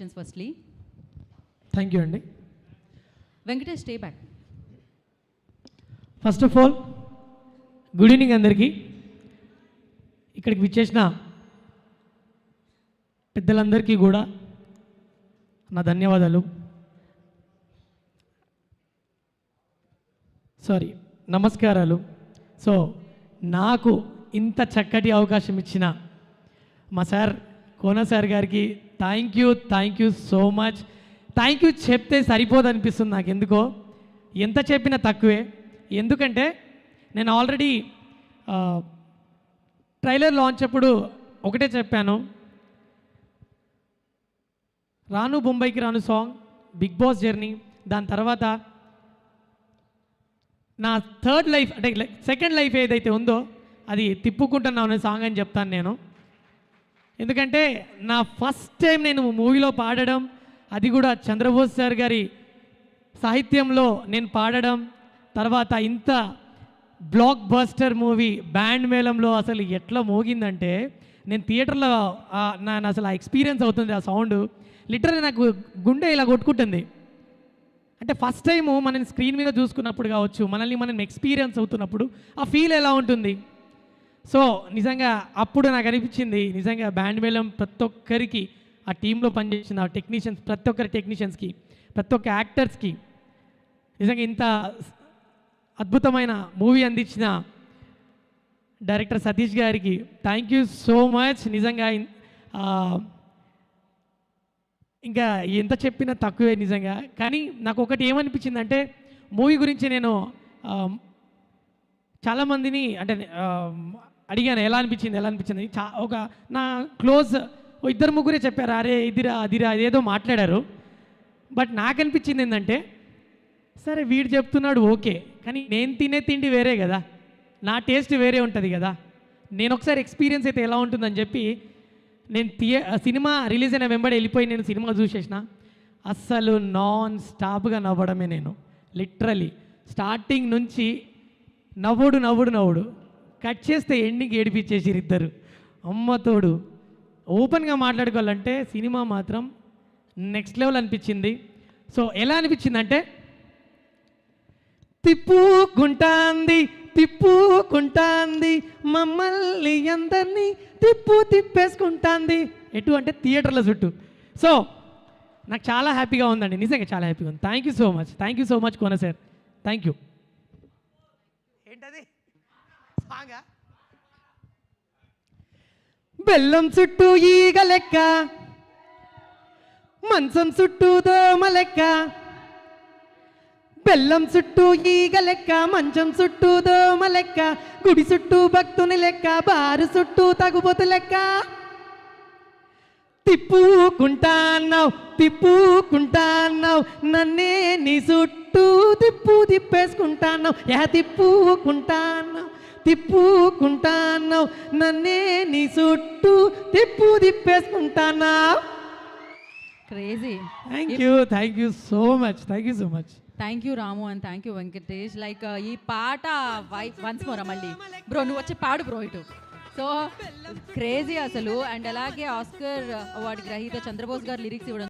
congratulations firstly. Thank you అండి. Venkatesh, stay back. First of all good evening అందరికీ. ఇక్కడికి విచ్చేసిన పెద్దలందరికీ కూడా నా ధన్యవాదాలు. నమస్కారాలు. సో నాకు ఇంత చక్కటి అవకాశం ఇచ్చిన మా సార్ కోన సార్ గారికి thank you so much. Thank you చెప్తే సరిపోదు అనిపిస్తుంది నాకు. ఎందుకో ఎంత చెప్పినా తక్కువే. ఎందుకంటే నేను ఆల్రెడీ ట్రైలర్ లాంచ్ అప్పుడు ఒకటే చెప్పాను, రాను బొంబాయికి రాను సాంగ్, బిగ్ బాస్ జర్నీ, దాని తర్వాత నా థర్డ్ లైఫ్ అంటే సెకండ్ లైఫ్ ఏదైతే ఉందో అది తిప్పుకుంటున్నాను అనే సాంగ్ అని చెప్తాను నేను. ఎందుకంటే నా ఫస్ట్ టైం నేను మూవీలో పాడడం, అది కూడా చంద్రబోస్ సార్ గారి సాహిత్యంలో నేను పాడడం, తర్వాత ఇంత బ్లాక్ బస్టర్ మూవీ బ్యాండ్ మేళంలో అసలు ఎట్లా మోగిందంటే నేను థియేటర్లో నేను అసలు ఆ ఎక్స్పీరియన్స్ అవుతుంది. ఆ సౌండ్ లిటరల్లీ నాకు గుండె ఇలా కొట్టుకుంటుంది. అంటే ఫస్ట్ టైము మనం స్క్రీన్ మీద చూసుకున్నప్పుడు కావచ్చు, మనల్ని మనం ఎక్స్పీరియన్స్ అవుతున్నప్పుడు ఆ ఫీల్ ఎలా ఉంటుంది. సో నిజంగా అప్పుడు నాకు అనిపించింది, నిజంగా బ్యాండ్ మేళం ప్రతి ఒక్కరికి, ఆ టీంలో పనిచేసిన టెక్నీషియన్స్, ప్రతి ఒక్కరి టెక్నీషియన్స్కి, ప్రతి ఒక్క యాక్టర్స్కి నిజంగా ఇంత అద్భుతమైన మూవీ అందించిన డైరెక్టర్ సతీష్ గారికి థ్యాంక్ యూ సో మచ్. నిజంగా ఇంకా ఎంత చెప్పినా తక్కువే నిజంగా. కానీ నాకు ఒకటి ఏమనిపించిందంటే మూవీ గురించి నేను చాలామందిని అంటే అడిగాను ఎలా అనిపించింది. ఒక నా క్లోజ్ ఇద్దరు ముగ్గురే చెప్పారు, అరే ఇదిరా అదిరా అదేదో మాట్లాడారు. బట్ నాకు అనిపించింది ఏంటంటే, సరే వీడు చెప్తున్నాడు ఓకే, కానీ నేను తినే తిండి వేరే కదా, నా టేస్ట్ వేరే ఉంటుంది కదా, నేను ఒకసారి ఎక్స్పీరియన్స్ అయితే ఎలా ఉంటుందని చెప్పి నేను సినిమా రిలీజ్ అయిన వెంబడి వెళ్ళిపోయి నేను సినిమా చూసేసిన. అస్సలు నాన్ స్టాప్గా నవ్వడమే. నేను లిటరలీ స్టార్టింగ్ నుంచి నవ్వుడు కట్ చేస్తే ఎండింగ్ ఏడిపించేసి ఇద్దరు అమ్మతోడు. ఓపెన్గా మాట్లాడుకోవాలంటే సినిమా మాత్రం నెక్స్ట్ లెవెల్ అనిపించింది. సో ఎలా అనిపించిందంటే, తిప్పుకుంటాంది మమ్మల్ని అందరినీ తిప్పేసుకుంటాంది ఎటు అంటే థియేటర్ల చుట్టూ. సో నాకు చాలా హ్యాపీగా ఉందండి, నిజంగా చాలా హ్యాపీగా ఉంది. Thank you so much Kona sir, thank you. ఏంటది సాంగా? బెల్లం చుట్టూ ఈగ లెక్క, మంచం చుట్టూ దోమ లెక్క, బెల్లం చుట్టూ ఈగ లెక్క, మంచం చుట్టూ దోమ లెక్క, గుడి చుట్టూ భక్తుని లెక్క, బారు చుట్టూ తగుబోతు లెక్క, తిప్పుకుంటాన్నావు నన్నే నీ చుట్టూ తిప్పేసుకుంటాన్నావు, తిప్పుకుంటాన్నావు నన్నే నీ చుట్టూ తిప్పేసుకుంటాన్నావు. Crazy. Thank you so much. Thank you Ramu and thank you Venkatesh. Like ఈ పాట once more మళ్ళీ బ్రో నువ్వు వచ్చి పాడు బ్రో ఇటు. సో క్రేజీ అసలు. అండ్ అలాగే ఆస్కర్ అవార్డు గ్రహీత చంద్రబోస్ గారు లిరిక్స్ ఇవ్వడం